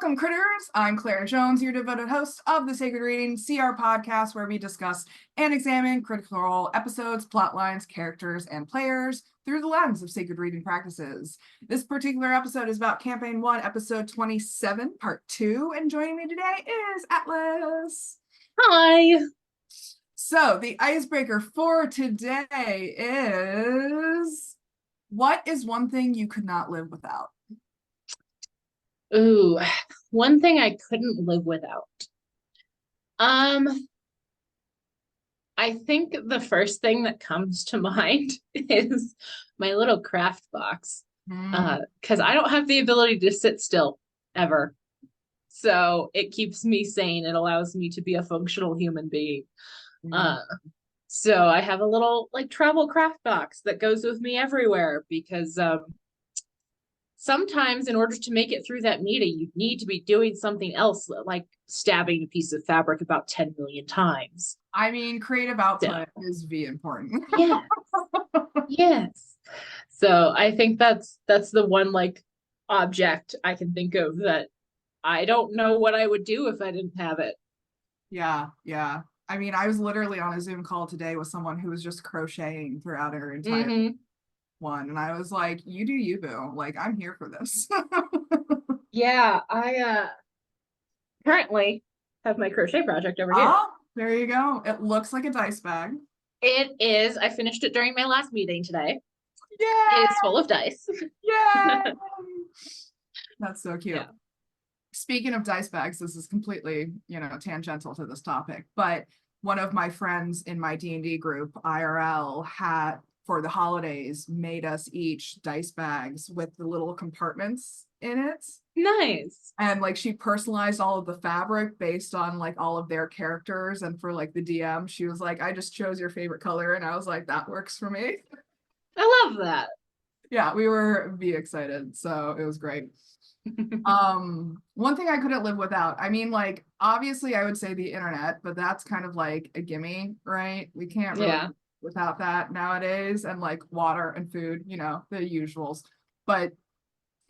Welcome, critters. I'm Claire Jones, your devoted host of the Sacred Reading CR podcast, where we discuss and examine critical role episodes, plot lines, characters, and players through the lens of sacred reading practices. This particular episode is about Campaign 1, Episode 27, Part 2, and joining me today is Atlas. Hi. So, the icebreaker for today is, what is one thing you could not live without? Ooh, one thing I couldn't live without. I think the first thing that comes to mind is my little craft box. Because I don't have the ability to sit still ever. So it keeps me sane. It allows me to be a functional human being. So I have a little like travel craft box that goes with me everywhere because sometimes in order to make it through that meeting, you need to be doing something else, like stabbing a piece of fabric about 10 million times. I mean, creative output is important. Yes. Yes. So I think that's the one like object I can think of that I don't know what I would do if I didn't have it. Yeah. I mean, I was literally on a Zoom call today with someone who was just crocheting throughout her entire one. And I was like, you do you, boo. Like, I'm here for this. Yeah, I currently have my crochet project over here. Oh, there you go. It looks like a dice bag. It is. I finished it during my last meeting today. Yeah. It's full of dice. Yeah. That's so cute. Yeah. Speaking of dice bags, this is completely, tangential to this topic, but one of my friends in my D&D group, IRL, had, for the holidays, made us each dice bags with the little compartments in it. Nice. And like she personalized all of the fabric based on like all of their characters. And for like the DM, she was like, I just chose your favorite color. And I was like, that works for me. I love that. Yeah, we were excited. So it was great. One thing I couldn't live without, I mean, like, obviously I would say the internet, but that's kind of like a gimme, right? We can't really live without that nowadays, and like water and food, the usuals. But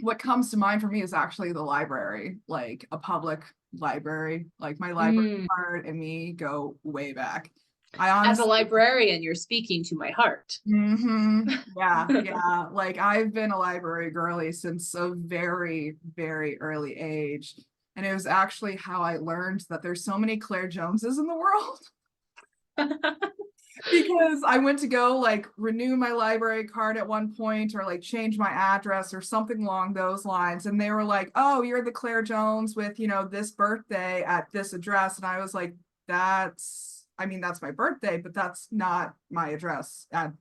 what comes to mind for me is actually the library, like a public library. Like my library card and me go way back. As a librarian, you're speaking to my heart. Yeah. Like I've been a library girly since a very, very early age. And it was actually how I learned that there's so many Claire Joneses in the world. Because I went to go like renew my library card at one point, or like change my address or something along those lines. And they were like, oh, you're the Claire Jones with, this birthday at this address. And I was like, that's my birthday, but that's not my address. I've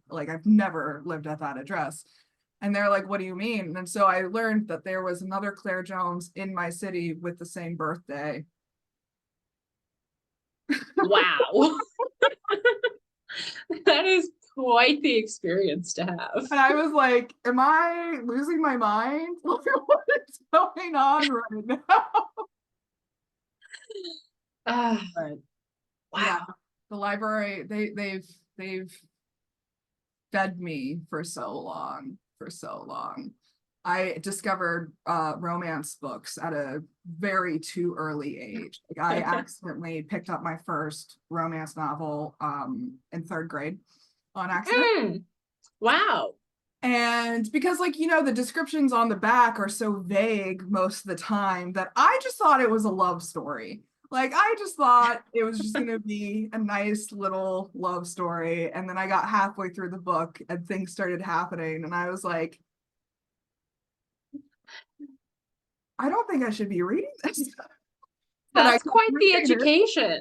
never lived at that address. And they're like, what do you mean? And so I learned that there was another Claire Jones in my city with the same birthday. Wow. That is quite the experience to have. And I was like, am I losing my mind? What is going on right now? But, wow. Yeah, the library, they've fed me for so long. I discovered romance books at a very too early age. Like I accidentally picked up my first romance novel in third grade on accident. Wow. And because the descriptions on the back are so vague most of the time that I just thought it was a love story. Like I just thought it was just going to be a nice little love story. And then I got halfway through the book and things started happening. And I was like, I don't think I should be reading this. That's quite the education.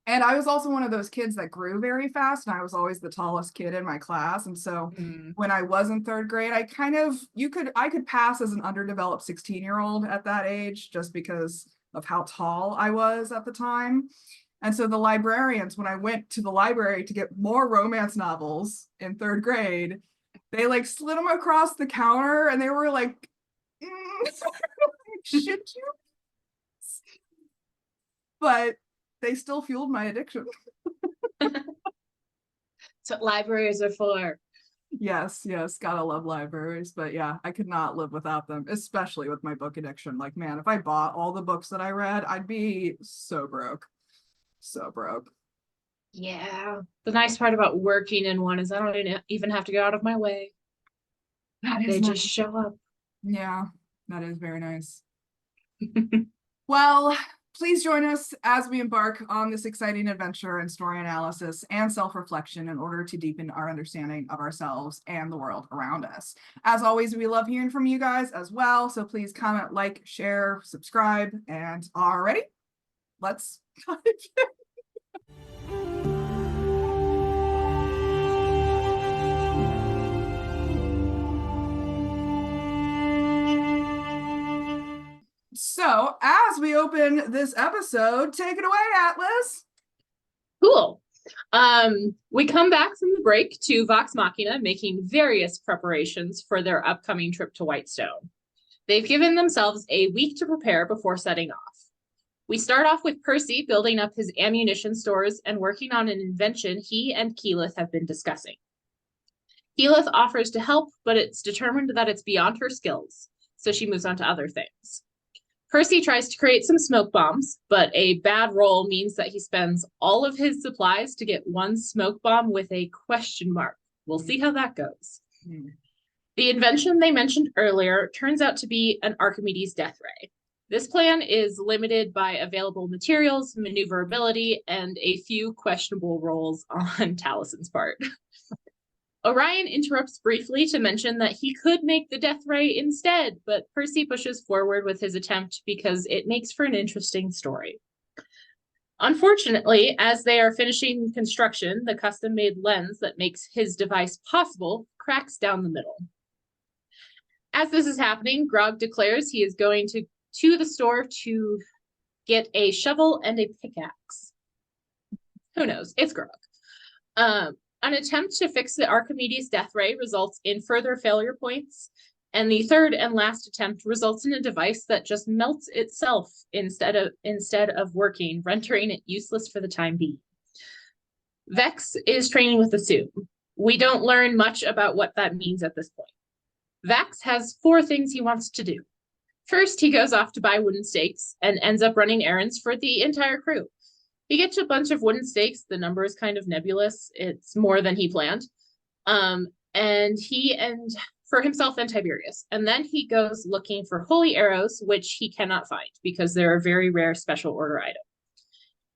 And I was also one of those kids that grew very fast, and I was always the tallest kid in my class. And so when I was in third grade, I could pass as an underdeveloped 16-year-old at that age just because of how tall I was at the time. And so the librarians, when I went to the library to get more romance novels in third grade, they like slid them across the counter and they were like, should you? But they still fueled my addiction. That's what libraries are for. Yes, yes, gotta love libraries, but yeah, I could not live without them, especially with my book addiction. Like, man, if I bought all the books that I read, I'd be so broke. So broke. Yeah. The nice part about working in one is I don't even have to go out of my way. That is They nice. just show up. Yeah, that is very nice. Well, please join us as we embark on this exciting adventure in story analysis and self-reflection in order to deepen our understanding of ourselves and the world around us. As always, we love hearing from you guys as well, so please comment, like, share, subscribe, and already, let's So, as we open this episode, take it away, Atlas. Cool. We come back from the break to Vox Machina making various preparations for their upcoming trip to Whitestone. They've given themselves a week to prepare before setting off. We start off with Percy building up his ammunition stores and working on an invention he and Keyleth have been discussing. Keyleth offers to help, but it's determined that it's beyond her skills, so she moves on to other things. Percy tries to create some smoke bombs, but a bad roll means that he spends all of his supplies to get one smoke bomb with a question mark. We'll see how that goes. The invention they mentioned earlier turns out to be an Archimedes death ray. This plan is limited by available materials, maneuverability, and a few questionable rolls on Talison's part. Orion interrupts briefly to mention that he could make the death ray instead, but Percy pushes forward with his attempt because it makes for an interesting story. Unfortunately, as they are finishing construction, the custom-made lens that makes his device possible cracks down the middle. As this is happening, Grog declares he is going to the store to get a shovel and a pickaxe. Who knows? It's Grog. An attempt to fix the Archimedes death ray results in further failure points, and the third and last attempt results in a device that just melts itself instead of working, rendering it useless for the time being. Vex is training with the suit. We don't learn much about what that means at this point. Vex has 4 things he wants to do. First, he goes off to buy wooden stakes and ends up running errands for the entire crew. He gets a bunch of wooden stakes. The number is kind of nebulous. It's more than he planned. And for himself and Tiberius. And then he goes looking for holy arrows, which he cannot find because they're a very rare special order item.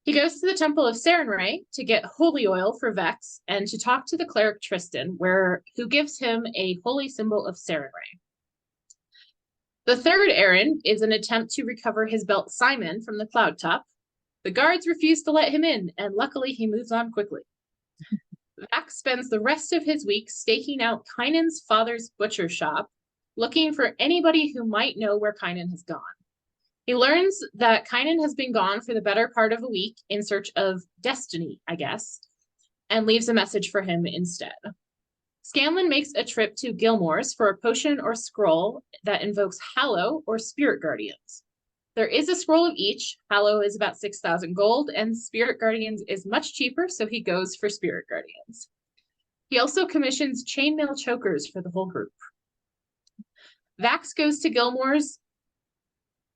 He goes to the Temple of Sarenrae to get holy oil for Vex and to talk to the cleric Tristan, who gives him a holy symbol of Sarenrae. The third errand is an attempt to recover his belt Simon from the cloud top. The guards refuse to let him in, and luckily he moves on quickly. Vax spends the rest of his week staking out Kynan's father's butcher shop, looking for anybody who might know where Kynan has gone. He learns that Kynan has been gone for the better part of a week in search of destiny, I guess, and leaves a message for him instead. Scanlan makes a trip to Gilmore's for a potion or scroll that invokes Hallow or Spirit Guardians. There is a scroll of each. Hallow is about 6,000 gold, and Spirit Guardians is much cheaper, so he goes for Spirit Guardians. He also commissions chainmail chokers for the whole group. Vax goes to Gilmore's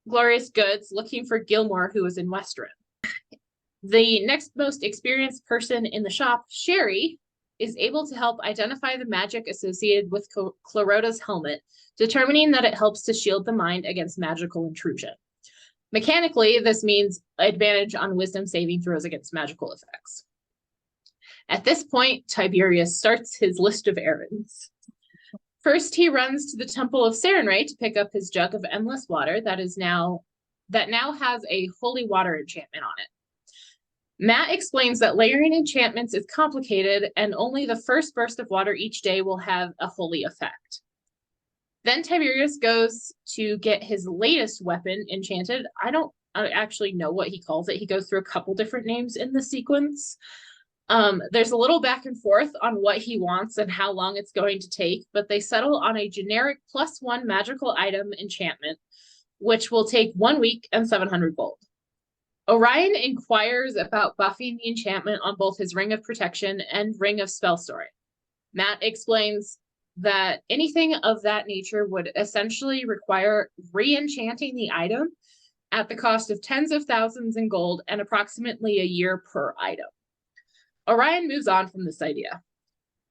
Glorious Goods looking for Gilmore, who is in Western. The next most experienced person in the shop, Sherry, is able to help identify the magic associated with Chlorota's helmet, determining that it helps to shield the mind against magical intrusion. Mechanically, this means advantage on wisdom saving throws against magical effects. At this point, Tiberius starts his list of errands. First, he runs to the Temple of Sarenrae to pick up his jug of endless water that now has a holy water enchantment on it. Matt explains that layering enchantments is complicated, and only the first burst of water each day will have a holy effect. Then Tiberius goes to get his latest weapon enchanted. I don't actually know what he calls it. He goes through a couple different names in the sequence. There's a little back and forth on what he wants and how long it's going to take, but they settle on a generic +1 magical item enchantment, which will take 1 week and 700 gold. Orion inquires about buffing the enchantment on both his Ring of Protection and Ring of Spell Storing. Matt explains that anything of that nature would essentially require re-enchanting the item at the cost of tens of thousands in gold and approximately a year per item. Orion moves on from this idea.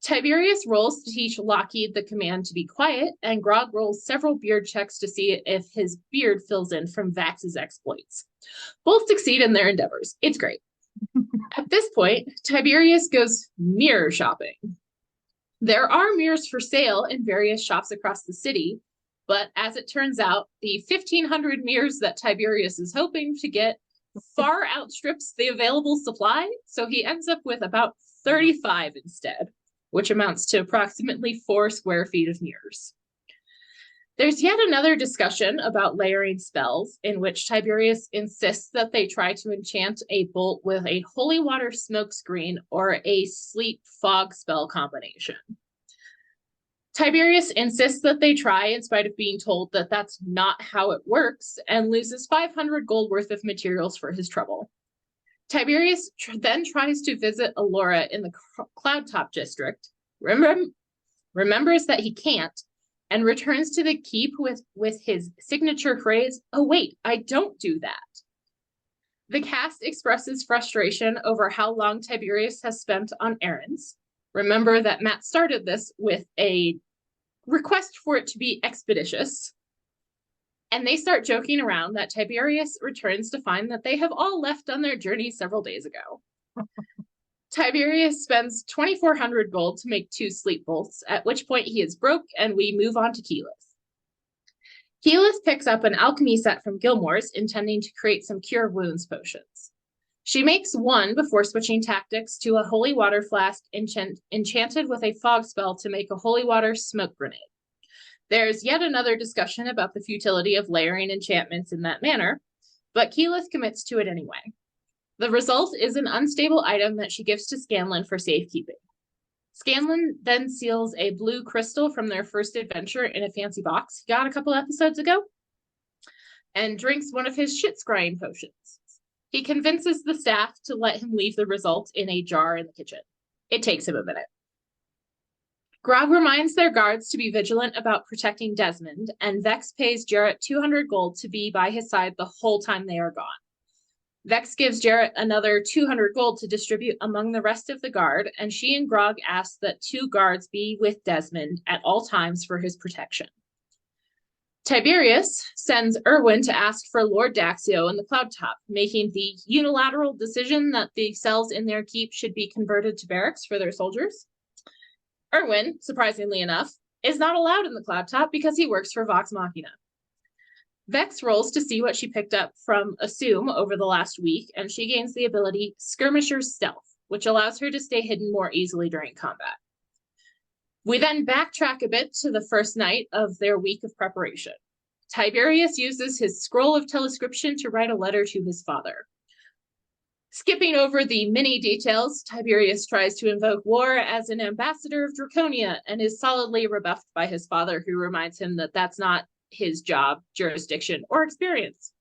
Tiberius rolls to teach Lockheed the command to be quiet, and Grog rolls several beard checks to see if his beard fills in from Vax's exploits. Both succeed in their endeavors. It's great. At this point, Tiberius goes mirror shopping. There are mirrors for sale in various shops across the city, but as it turns out, the 1,500 mirrors that Tiberius is hoping to get far outstrips the available supply, so he ends up with about 35 instead, which amounts to approximately 4 square feet of mirrors. There's yet another discussion about layering spells, in which Tiberius insists that they try to enchant a bolt with a holy water smokescreen or a sleep fog spell combination. Tiberius insists that they try, in spite of being told that that's not how it works, and loses 500 gold worth of materials for his trouble. Tiberius then tries to visit Alora in the Cloudtop district, remembers that he can't, and returns to the keep with his signature phrase, "Oh wait, I don't do that." The cast expresses frustration over how long Tiberius has spent on errands. Remember that Matt started this with a request for it to be expeditious. And they start joking around that Tiberius returns to find that they have all left on their journey several days ago. Tiberius spends 2,400 gold to make 2 sleep bolts, at which point he is broke, and we move on to Keyleth. Keyleth picks up an alchemy set from Gilmore's, intending to create some cure wounds potions. She makes one before switching tactics to a holy water flask enchanted with a fog spell to make a holy water smoke grenade. There's yet another discussion about the futility of layering enchantments in that manner, but Keyleth commits to it anyway. The result is an unstable item that she gives to Scanlan for safekeeping. Scanlan then seals a blue crystal from their first adventure in a fancy box he got a couple episodes ago, and drinks one of his shit scrying potions. He convinces the staff to let him leave the result in a jar in the kitchen. It takes him a minute. Grog reminds their guards to be vigilant about protecting Desmond, and Vex pays Jarrett 200 gold to be by his side the whole time they are gone. Vex gives Jarrett another 200 gold to distribute among the rest of the guard, and she and Grog ask that 2 guards be with Desmond at all times for his protection. Tiberius sends Erwin to ask for Lord Daxio in the Cloudtop, making the unilateral decision that the cells in their keep should be converted to barracks for their soldiers. Erwin, surprisingly enough, is not allowed in the Cloudtop because he works for Vox Machina. Vex rolls to see what she picked up from Assume over the last week, and she gains the ability Skirmisher's Stealth, which allows her to stay hidden more easily during combat. We then backtrack a bit to the first night of their week of preparation. Tiberius uses his scroll of telescription to write a letter to his father. Skipping over the many details, Tiberius tries to invoke war as an ambassador of Draconia and is solidly rebuffed by his father, who reminds him that that's not his job, jurisdiction, or experience.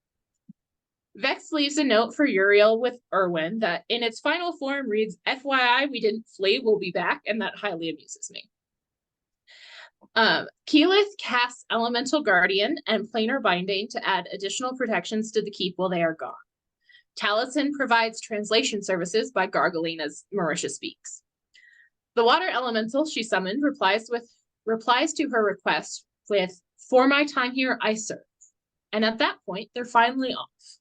Vex leaves a note for Uriel with Erwin that in its final form reads, "FYI, we didn't flee, we'll be back," and that highly amuses me. Keyleth casts Elemental Guardian and Planar Binding to add additional protections to the keep while they are gone. Taliesin provides translation services by gargling as Marisha speaks. The water elemental she summoned replies to her request with, "For my time here, I serve." And at that point, they're finally off.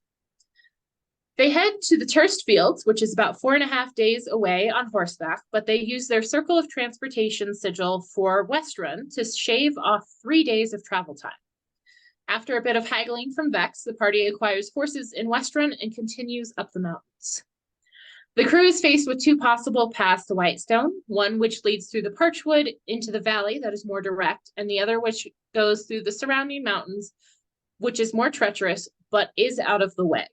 They head to the Turst Fields, which is about 4.5 days away on horseback, but they use their Circle of Transportation sigil for Westrun to shave off 3 days of travel time. After a bit of haggling from Vex, the party acquires horses in Westrun and continues up the mountains. The crew is faced with 2 possible paths to Whitestone, one which leads through the Parchwood into the valley that is more direct, and the other which goes through the surrounding mountains, which is more treacherous, but is out of the way.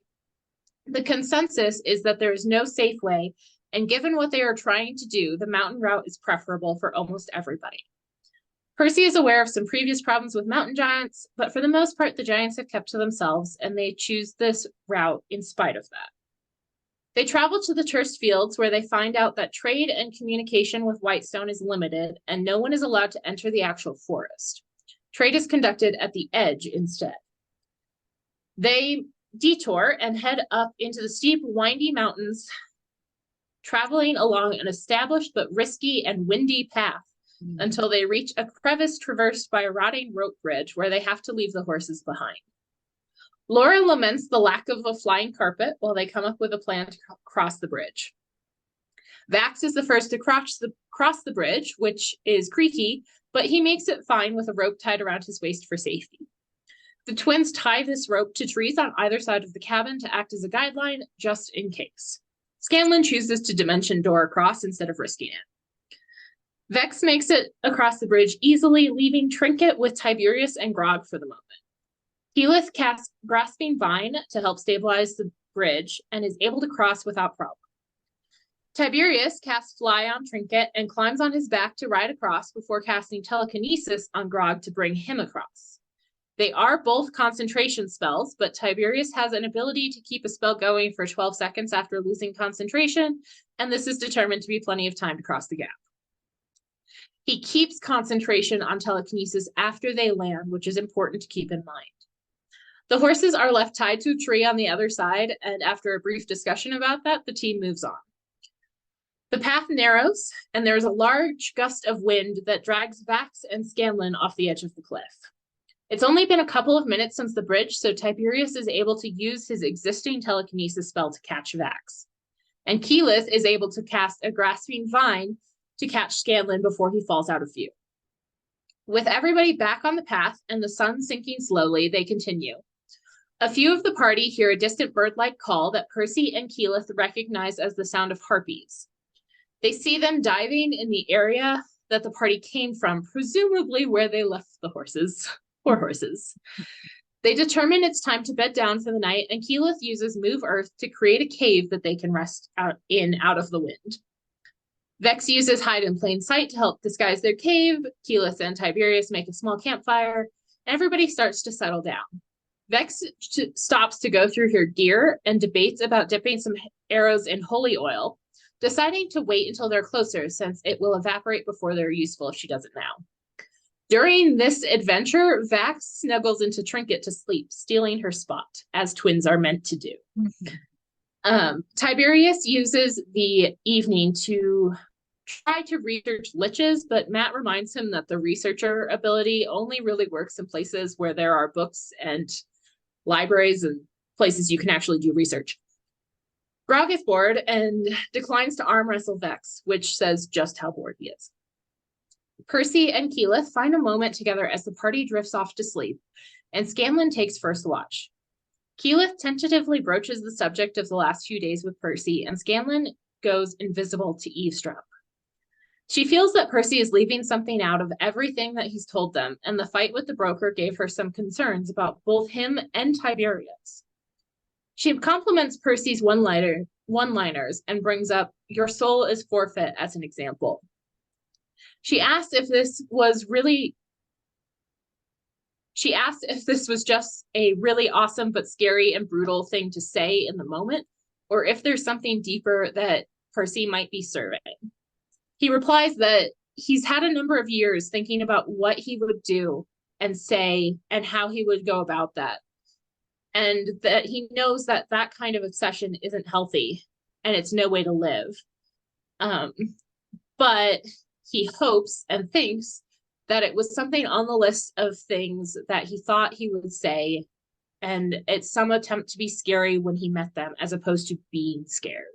The consensus is that there is no safe way, and given what they are trying to do, the mountain route is preferable for almost everybody. Percy is aware of some previous problems with mountain giants, but for the most part, the giants have kept to themselves, and they choose this route in spite of that. They travel to the terse fields where they find out that trade and communication with Whitestone is limited and no one is allowed to enter the actual forest. Trade is conducted at the edge instead. They detour and head up into the steep, windy mountains, traveling along an established but risky and windy path until they reach a crevice traversed by a rotting rope bridge where they have to leave the horses behind. Laura laments the lack of a flying carpet while they come up with a plan to cross the bridge. Vax is the first to cross the bridge, which is creaky, but he makes it fine with a rope tied around his waist for safety. The twins tie this rope to trees on either side of the cabin to act as a guideline, just in case. Scanlan chooses to dimension door across instead of risking it. Vex makes it across the bridge easily, leaving Trinket with Tiberius and Grog for the moment. Keyleth casts Grasping Vine to help stabilize the bridge and is able to cross without problem. Tiberius casts Fly on Trinket and climbs on his back to ride across before casting Telekinesis on Grog to bring him across. They are both concentration spells, but Tiberius has an ability to keep a spell going for 12 seconds after losing concentration, and this is determined to be plenty of time to cross the gap. He keeps concentration on Telekinesis after they land, which is important to keep in mind. The horses are left tied to a tree on the other side, and after a brief discussion about that, the team moves on. The path narrows, and there's a large gust of wind that drags Vax and Scanlan off the edge of the cliff. It's only been a couple of minutes since the bridge, so Tiberius is able to use his existing telekinesis spell to catch Vax. And Keyleth is able to cast a Grasping Vine to catch Scanlan before he falls out of view. With everybody back on the path and the sun sinking slowly, they continue. A few of the party hear a distant bird-like call that Percy and Keyleth recognize as the sound of harpies. They see them diving in the area that the party came from, presumably where they left the horses. Poor horses. They determine it's time to bed down for the night, and Keyleth uses Move Earth to create a cave that they can rest out of the wind. Vex uses Hide in Plain Sight to help disguise their cave. Keyleth and Tiberius make a small campfire, and everybody starts to settle down. Vex stops to go through her gear and debates about dipping some arrows in holy oil, deciding to wait until they're closer since it will evaporate before they're useful if she does it now. During this adventure, Vax snuggles into Trinket to sleep, stealing her spot, as twins are meant to do. Tiberius uses the evening to try to research liches, but Matt reminds him that the researcher ability only really works in places where there are books and libraries and places you can actually do research. Grog is bored and declines to arm wrestle Vex, which says just how bored he is. Percy and Keyleth find a moment together as the party drifts off to sleep, and Scanlan takes first watch. Keyleth tentatively broaches the subject of the last few days with Percy, and Scanlan goes invisible to eavesdrop. She feels that Percy is leaving something out of everything that he's told them, and the fight with the broker gave her some concerns about both him and Tiberius. She compliments Percy's one-liners and brings up, "Your soul is forfeit," as an example. She asks if this was just a really awesome but scary and brutal thing to say in the moment, or if there's something deeper that Percy might be serving. He replies that he's had a number of years thinking about what he would do and say and how he would go about that. And that he knows that that kind of obsession isn't healthy and it's no way to live. But he hopes and thinks that it was something on the list of things that he thought he would say, and it's some attempt to be scary when he met them as opposed to being scared.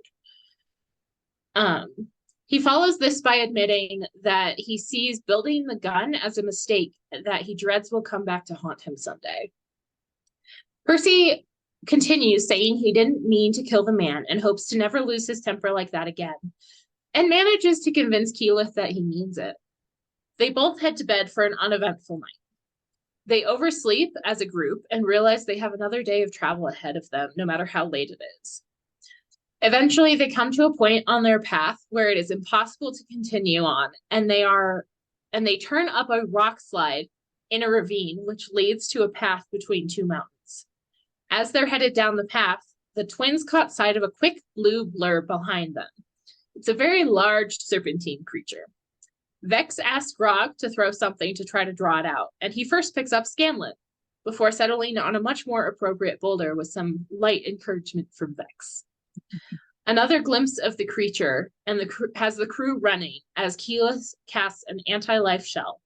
He follows this by admitting that he sees building the gun as a mistake that he dreads will come back to haunt him someday. Percy continues saying he didn't mean to kill the man and hopes to never lose his temper like that again, and manages to convince Keyleth that he means it. They both head to bed for an uneventful night. They oversleep as a group and realize they have another day of travel ahead of them, no matter how late it is. Eventually, they come to a point on their path where it is impossible to continue on, and they turn up a rock slide in a ravine, which leads to a path between two mountains. As they're headed down the path, the twins caught sight of a quick blue blur behind them. It's a very large serpentine creature. Vex asks Grog to throw something to try to draw it out, and he first picks up Scanlan, before settling on a much more appropriate boulder with some light encouragement from Vex. Another glimpse of the creature and has the crew running as Keyleth casts an anti-life shell.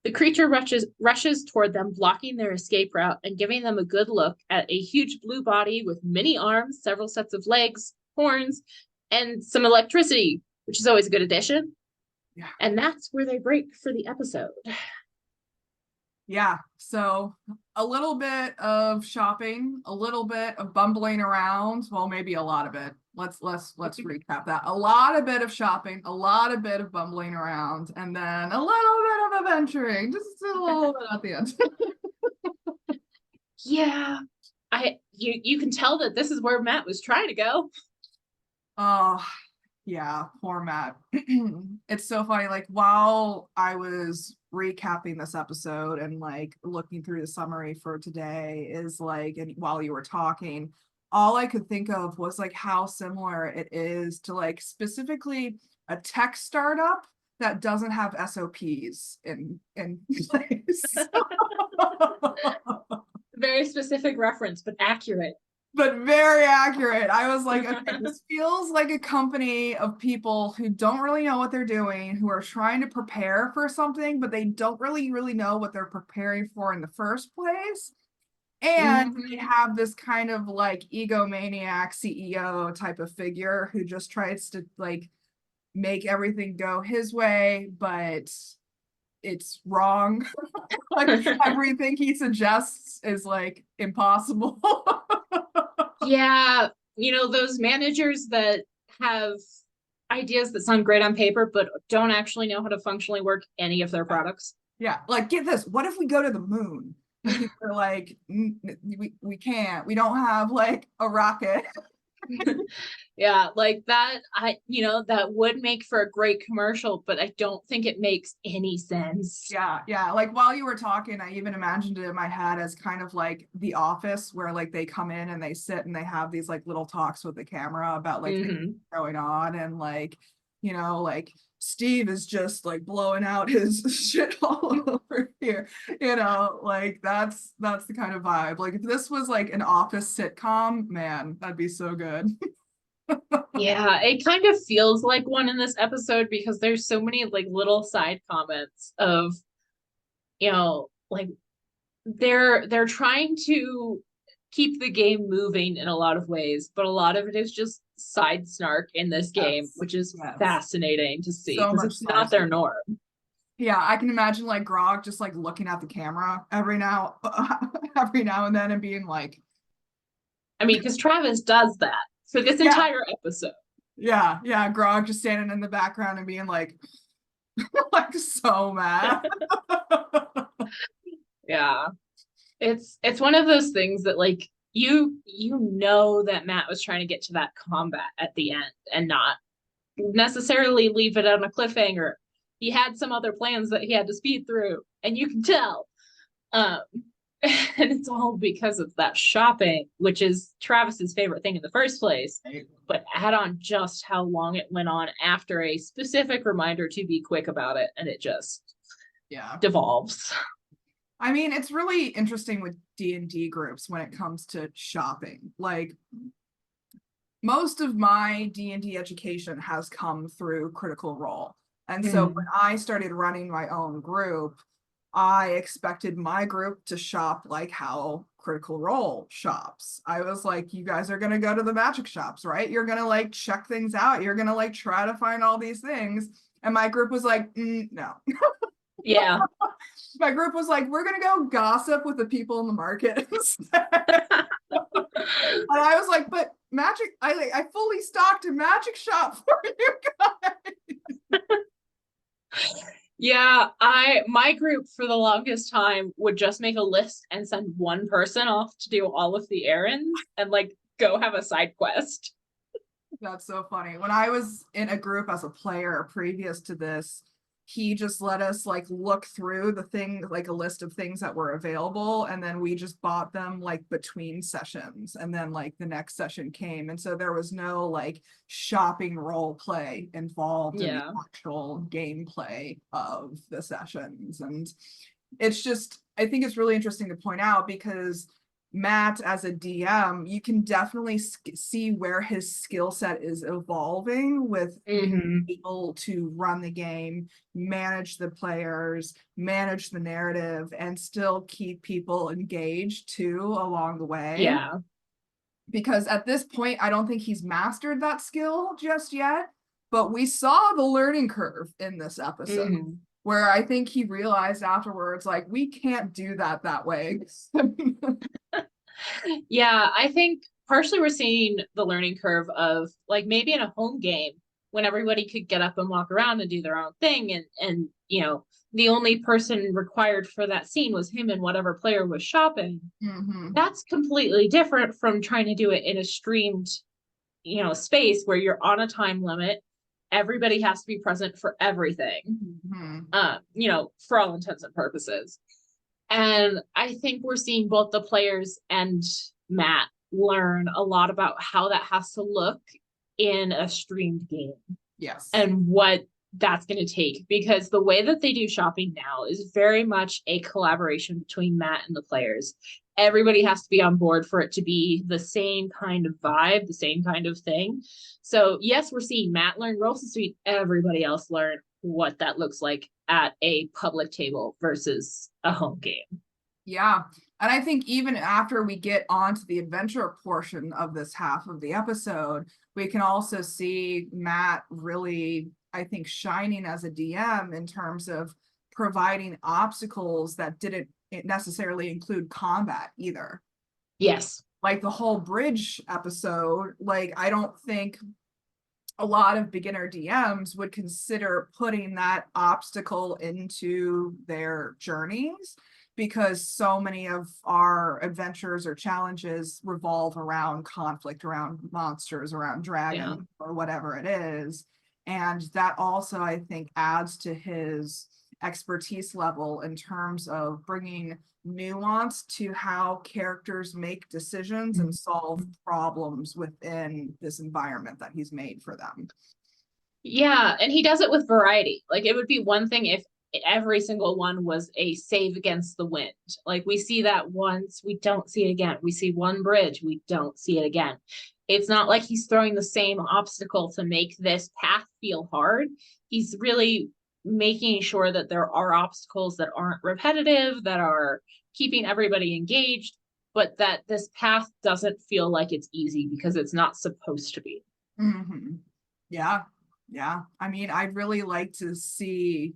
The creature rushes toward them, blocking their escape route and giving them a good look at a huge blue body with many arms, several sets of legs, horns, and some electricity, which is always a good addition. Yeah. And that's where they break for the episode. Yeah, so a little bit of shopping, a little bit of bumbling around. Well, maybe a lot of it. Let's recap that. A lot of bit of shopping, a lot of bit of bumbling around, and then a little bit of adventuring, just a little bit at the end. Yeah, you can tell that this is where Matt was trying to go. Oh, yeah, poor Matt. It's so funny. Like, while I was recapping this episode and like looking through the summary for today, is like, and while you were talking, all I could think of was like how similar it is to like specifically a tech startup that doesn't have SOPs in place. Very specific reference, but accurate. But very accurate. I was like, okay, this feels like a company of people who don't really know what they're doing, who are trying to prepare for something, but they don't really know what they're preparing for in the first place. And they have this kind of like egomaniac CEO type of figure who just tries to like make everything go his way, but it's wrong. Like everything he suggests is like impossible. Yeah, those managers that have ideas that sound great on paper, but don't actually know how to functionally work any of their products. Yeah, like get this. What if we go to the moon? And people are like, we can't. We don't have like a rocket. Yeah, like that, that would make for a great commercial, but I don't think it makes any sense. Yeah. Like while you were talking, I even imagined it in my head as kind of like The Office, where like they come in and they sit and they have these like little talks with the camera about like things going on, and like, like Steve is just like blowing out his shit all over here. Like that's the kind of vibe. Like if this was like an Office sitcom, man, that'd be so good. Yeah, it kind of feels like one in this episode because there's so many like little side comments of, like they're trying to keep the game moving in a lot of ways, but a lot of it is just side snark in this game, which is fascinating to see because it's not their norm. Yeah, I can imagine like Grog just like looking at the camera every now and then and being like, I mean, because Travis does that for this entire episode. Yeah, Grog just standing in the background and being like like so mad. Yeah. It's one of those things that like you know that Matt was trying to get to that combat at the end and not necessarily leave it on a cliffhanger. He had some other plans that he had to speed through, and you can tell. And it's all because of that shopping, which is Travis's favorite thing in the first place. But add on just how long it went on after a specific reminder to be quick about it, and it just devolves. I mean, it's really interesting with D&D groups when it comes to shopping. Like, most of my D&D education has come through Critical Role. And so when I started running my own group, I expected my group to shop like how Critical Role shops. I was like, you guys are going to go to the magic shops, right? You're going to like check things out. You're going to like try to find all these things. And my group was like, no. Yeah. My group was like, we're going to go gossip with the people in the market instead. And I was like, but magic, I fully stocked a magic shop for you guys. Yeah, my group for the longest time would just make a list and send one person off to do all of the errands and like go have a side quest. That's so funny. When I was in a group as a player previous to this, he just let us like look through the thing, like a list of things that were available, and then we just bought them like between sessions, and then like the next session came, and so there was no like shopping role play involved in the Yeah. actual gameplay of the sessions. And it's just, I think it's really interesting to point out, because Matt as a DM, you can definitely see where his skill set is evolving with Mm-hmm. able to run the game, manage the players, manage the narrative, and still keep people engaged too along the way. Yeah. Because at this point, I don't think he's mastered that skill just yet, but we saw the learning curve in this episode. Mm-hmm. Where I think he realized afterwards, like, we can't do that way. Yeah, I think partially we're seeing the learning curve of like maybe in a home game when everybody could get up and walk around and do their own thing, and you know, the only person required for that scene was him and whatever player was shopping. Mm-hmm. That's completely different from trying to do it in a streamed, you know, space where you're on a time limit. Everybody has to be present for everything. Mm-hmm. You know, for all intents and purposes. And I think we're seeing both the players and Matt learn a lot about how that has to look in a streamed game Yes. and what that's going to take, because the way that they do shopping now is very much a collaboration between Matt and the players. Everybody has to be on board for it to be the same kind of vibe, the same kind of thing. So yes, we're seeing Matt learn, we're also seeing everybody else learn what that looks like at a public table versus a home game. Yeah. And I think even after we get onto the adventure portion of this half of the episode, we can also see Matt really, I think, shining as a DM in terms of providing obstacles that didn't necessarily include combat either. Yes. Like the whole bridge episode, like, I don't think a lot of beginner DMs would consider putting that obstacle into their journeys, because so many of our adventures or challenges revolve around conflict, around monsters, around dragons, Yeah. or whatever it is. And that also, I think, adds to his expertise level in terms of bringing nuance to how characters make decisions and solve problems within this environment that he's made for them. Yeah, and he does it with variety. Like it would be one thing if every single one was a save against the wind. Like we see that once, we don't see it again. We see one bridge, we don't see it again. It's not like he's throwing the same obstacle to make this path feel hard. He's really making sure that there are obstacles that aren't repetitive, that are keeping everybody engaged, but that this path doesn't feel like it's easy because it's not supposed to be. Mm-hmm. Yeah. Yeah. I mean, I'd really like to see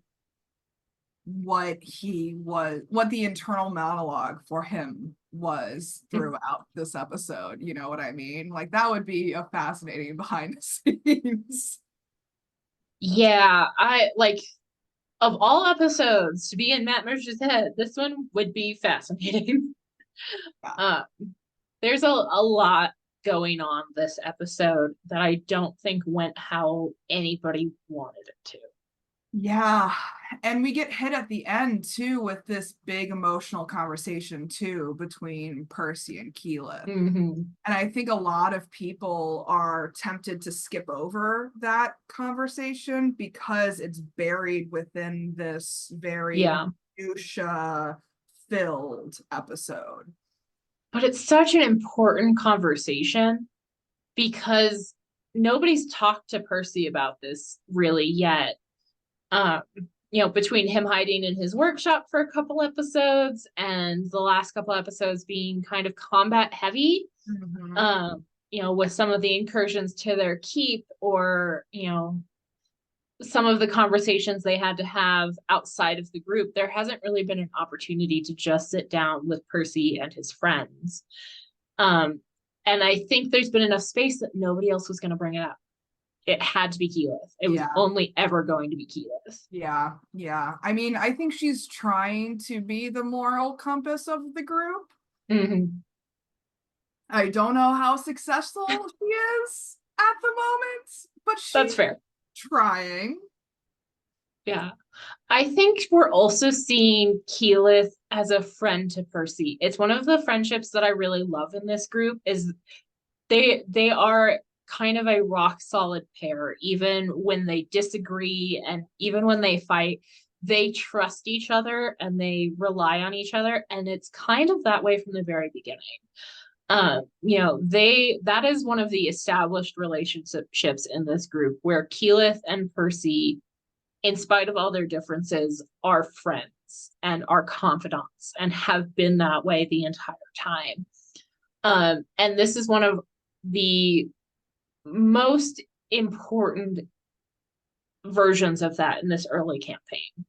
what the internal monologue for him was throughout this episode. You know what I mean? Like, that would be a fascinating behind the scenes. Yeah, I like of all episodes to be in Matt Mercer's head, this one would be fascinating. Yeah. uh, there's a lot going on this episode that I don't think went how anybody wanted it to. Yeah. And we get hit at the end too with this big emotional conversation too between Percy and Keyleth. Mm-hmm. And I think a lot of people are tempted to skip over that conversation because it's buried within this very Yeah, minutia filled episode. but it's such an important conversation because nobody's talked to Percy about this really yet. Um, you know, between him hiding in his workshop for a couple episodes and the last couple episodes being kind of combat heavy, Mm-hmm. you know, with some of the incursions to their keep, or, you know, some of the conversations they had to have outside of the group, there hasn't really been an opportunity to just sit down with Percy and his friends. Um, and I think there's been enough space that nobody else was going to bring it up. It had to be Keyleth. It was Yeah. only ever going to be Keyleth. Yeah. Yeah. I mean, I think she's trying to be the moral compass of the group. Mm-hmm. I don't know how successful she is at the moment, but That's she's fair. trying. Yeah. I think we're also seeing Keyleth as a friend to Percy. It's one of the friendships that I really love in this group is they are kind of a rock solid pair, even when they disagree and even when they fight, they trust each other and they rely on each other. And it's kind of that way from the very beginning. That is one of the established relationships in this group where Keyleth and Percy, in spite of all their differences, are friends and are confidants and have been that way the entire time. And this is one of the most important versions of that in this early campaign.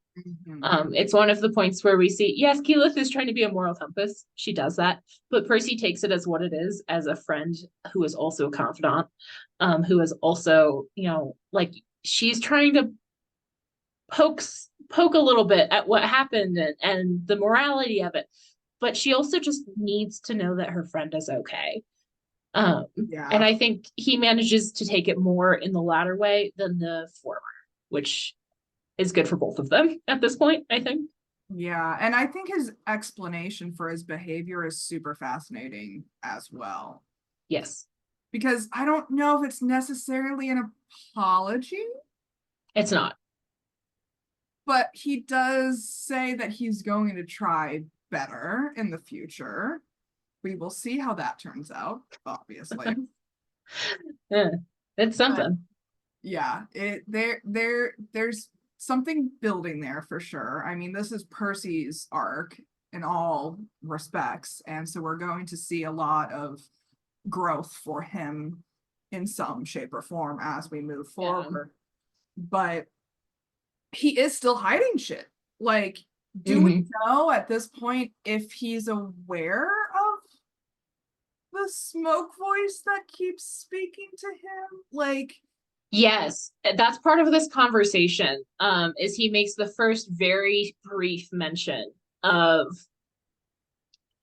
It's one of the points where we see, yes, Keyleth is trying to be a moral compass. She does that, but Percy takes it as what it is, as a friend who is also a confidant, who is also, like she's trying to poke a little bit at what happened and the morality of it, but she also just needs to know that her friend is okay. And Yeah. I think he manages to take it more in the latter way than the former, which is good for both of them at this point, I think. Yeah. And I think his explanation for his behavior is super fascinating as well. Yes, Because I don't know if it's necessarily an apology, it's not. but he does say that he's going to try better in the future. We will see how that turns out, obviously. Yeah, it's But something. yeah, there's something building there for sure. I mean, this is Percy's arc in all respects, and so we're going to see a lot of growth for him in some shape or form as we move Yeah. forward. But he is still hiding shit. Like, do we Mhm. know at this point if he's aware of the smoke voice that keeps speaking to him? Like, Yes, that's part of this conversation. Is he makes the first very brief mention of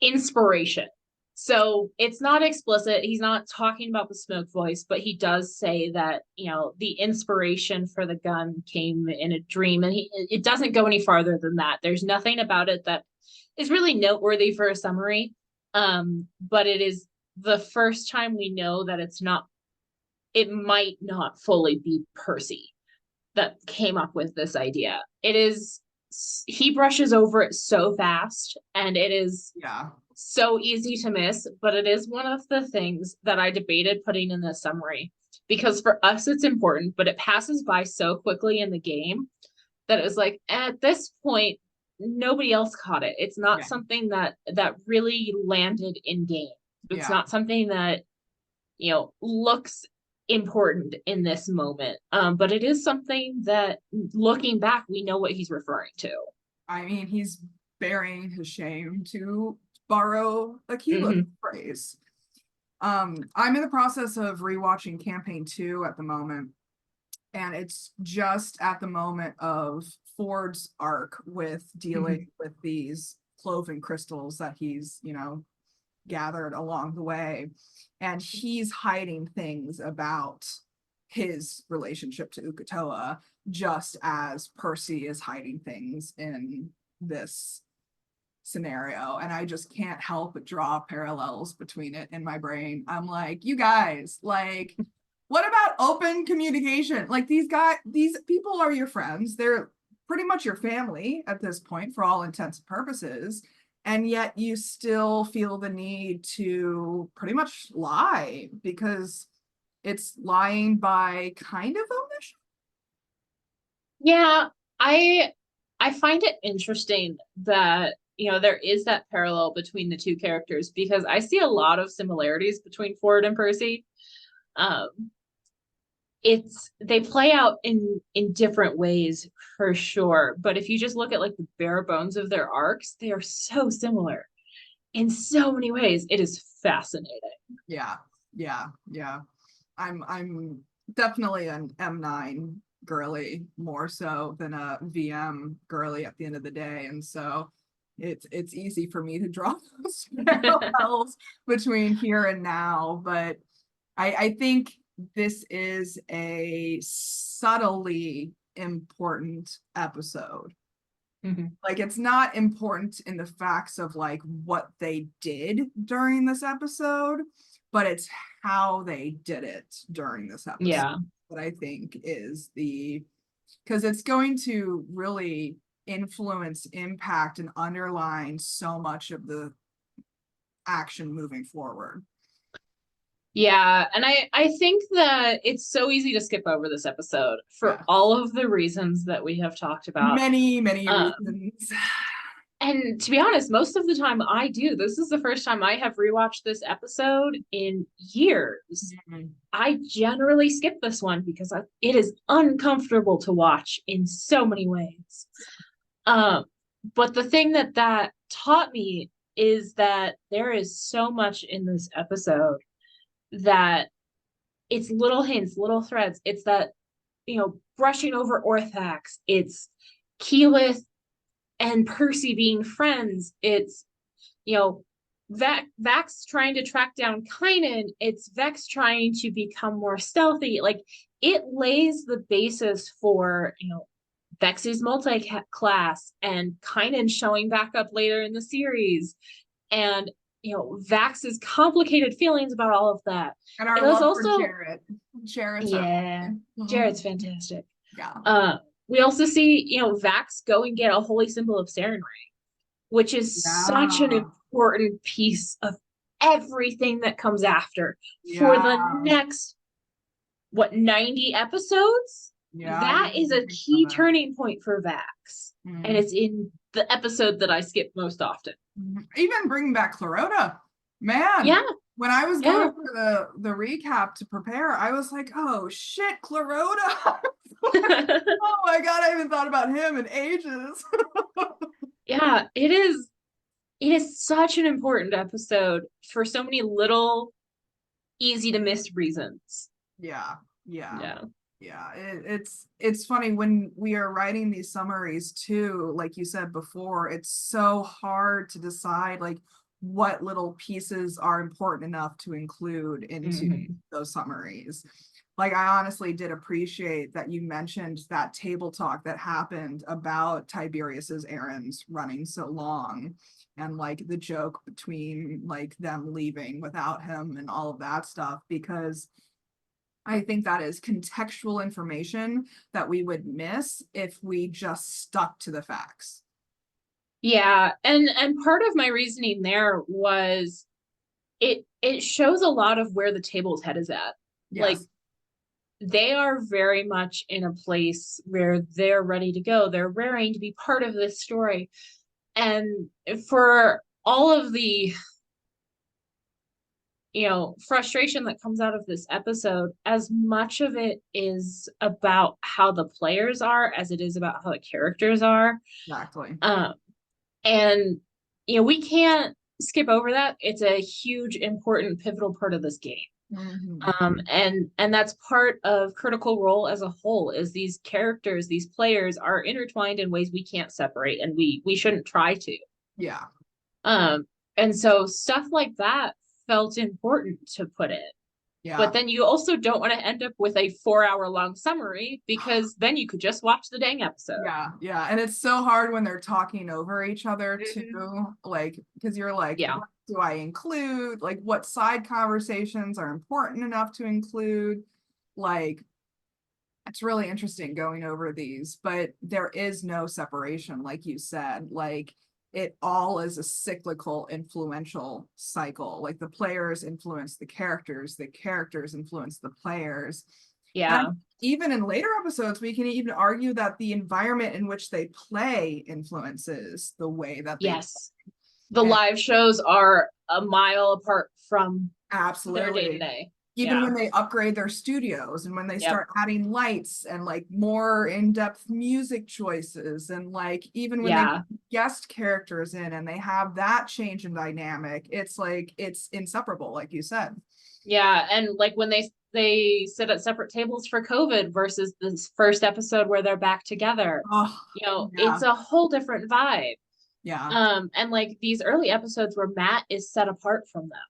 inspiration. So it's not explicit. He's not talking about the smoke voice, but he does say that, the inspiration for the gun came in a dream. And it doesn't go any farther than that. There's nothing about it that is really noteworthy for a summary. But it is the first time we know that it might not fully be Percy that came up with this idea. He brushes over it so fast and it is yeah, so easy to miss, but it is one of the things that I debated putting in the summary because for us it's important, but it passes by so quickly in the game that it was like at this point nobody else caught it. It's not yeah, something that really landed in game. It's yeah. not something that looks important in this moment. But it is something that looking back, we know what he's referring to. I mean, he's burying his shame to borrow a keyless Mm-hmm. phrase. I'm in the process of rewatching campaign 2 at the moment, and it's just at the moment of Ford's arc with Mm-hmm. dealing with these cloven crystals that he's, gathered along the way. And he's hiding things about his relationship to Ukatoa, just as Percy is hiding things in this scenario. And I just can't help but draw parallels between it in my brain. I'm like, you guys, like, what about open communication? Like, these people are your friends. They're pretty much your family at this point for all intents and purposes. And yet you still feel the need to pretty much lie because it's lying by kind of omission. Yeah, I I find it interesting that there is that parallel between the two characters because I see a lot of similarities between Ford and Percy. Um, they play out in different ways for sure, but if you just look at like the bare bones of their arcs, they are so similar in so many ways. It is fascinating. Yeah, yeah, yeah. I'm definitely an M9 girly more so than a VM girly at the end of the day. And so it's easy for me to draw those parallels between here and now. But I think this is a subtly important episode. Mhm. Like, it's not important in the facts of like what they did during this episode, but it's how they did it during this episode Yeah. that I think is because it's going to really influence, impact, and underline so much of the action moving forward. Yeah, and I think that it's so easy to skip over this episode for Yeah. all of the reasons that we have talked about. Many Um, reasons. and to be honest, most of the time I do. This is the first time I have rewatched this episode in years. I generally skip this one because it is uncomfortable to watch in so many ways. But the thing that taught me is that there is so much in this episode that it's little hints, little threads. It's that, brushing over Orthax. It's Keyleth and Percy being friends. It's, Vax trying to track down Kynan. It's Vex trying to become more stealthy. Like, it lays the basis for, Vex's multi-class and Kynan showing back up later in the series. And Vax's complicated feelings about all of that. And our It was love also for Jarrett. Jarrett's Jarrett's fantastic. Yeah. We also see, Vax go and get a holy symbol of Sarenrae, which is such an important piece of everything that comes after for the next 90 episodes. That is a key turning point for Vax. And it's in the episode that I skip most often. Even bringing back Clarota, man. Yeah. When I was going for the recap to prepare, I was like, oh shit, Clarota. Oh my god, I haven't thought about him in ages. Yeah, it is such an important episode for so many little easy to miss reasons. Yeah. It's funny when we are writing these summaries too, like you said before, it's so hard to decide like what little pieces are important enough to include into those summaries. Like, I honestly did appreciate that you mentioned that table talk that happened about Tiberius's errands running so long, and like the joke between like them leaving without him and all of that stuff, because I think that is contextual information that we would miss if we just stuck to the facts. Yeah, and part of my reasoning there was it shows a lot of where the table's head is at. Yes. Like, they are very much in a place where they're ready to go. They're raring to be part of this story. And for all of the frustration that comes out of this episode, as much of it is about how the players are as it is about how the characters are. Exactly. And we can't skip over that. It's a huge, important, pivotal part of this game. And that's part of Critical Role as a whole, is these characters, these players are intertwined in ways we can't separate, and we shouldn't try to. Yeah. And so stuff like that felt important to put in. Yeah. But then you also don't want to end up with a 4-hour-long summary, because then you could just watch the dang episode. Yeah. And it's so hard when they're talking over each other too. Like, because you're like, what do I include? Like, what side conversations are important enough to include? Like, it's really interesting going over these, but there is no separation, like you said. Like, it all is a cyclical, influential cycle. Like, the players influence the characters influence the players. Yeah. And even in later episodes, we can even argue that the environment in which they play influences the way that they play. The live shows are a mile apart from absolutely their day-to-day. Even when they upgrade their studios, and when they start adding lights and like more in-depth music choices, and like even when they guest characters in and they have that change in dynamic, it's like it's inseparable, like you said. Yeah, and like when they sit at separate tables for COVID versus this first episode where they're back together, it's a whole different vibe. Yeah. And like these early episodes where Matt is set apart from them.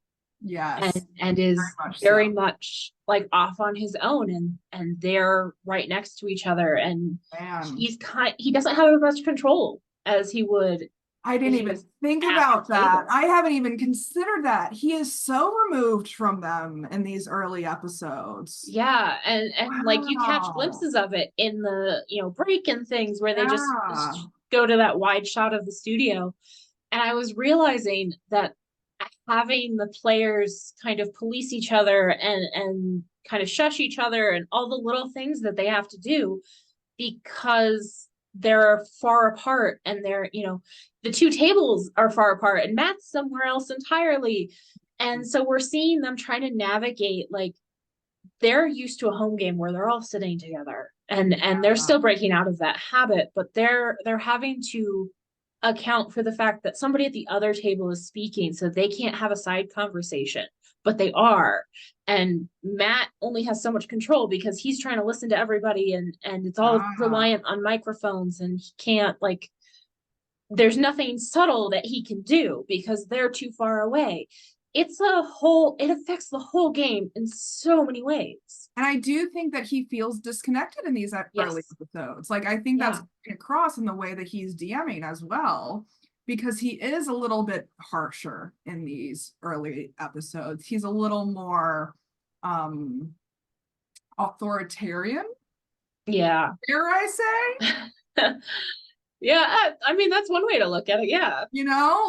Yes, and very is much very so. much like off on his own, and they're right next to each other, and Man, he doesn't have as much control as he would I if didn't he even was think at the about that. table. I haven't even considered that. He is so removed from them in these early episodes. Yeah, and like you catch Wow. glimpses of it in the, break and things where they Yeah. just go to that wide shot of the studio. And I was realizing that having the players kind of police each other and kind of shush each other and all the little things that they have to do because they're far apart, and the two tables are far apart and Matt's somewhere else entirely. And so we're seeing them trying to navigate, like, they're used to a home game where they're all sitting together, and they're Yeah. still breaking out of that habit, but they're having to account for the fact that somebody at the other table is speaking, so they can't have a side conversation, but they are. And Matt only has so much control because he's trying to listen to everybody, and it's all Yeah. reliant on microphones, and he can't, like, there's nothing subtle that he can do because they're too far away. It affects the whole game in so many ways. And I do think that he feels disconnected in these early Yes. episodes. Like, I think that's Yeah. across in the way that he's DMing as well, because he is a little bit harsher in these early episodes. He's a little more authoritarian, Yeah. dare I say? Yeah, I mean that's one way to look at it. Yeah.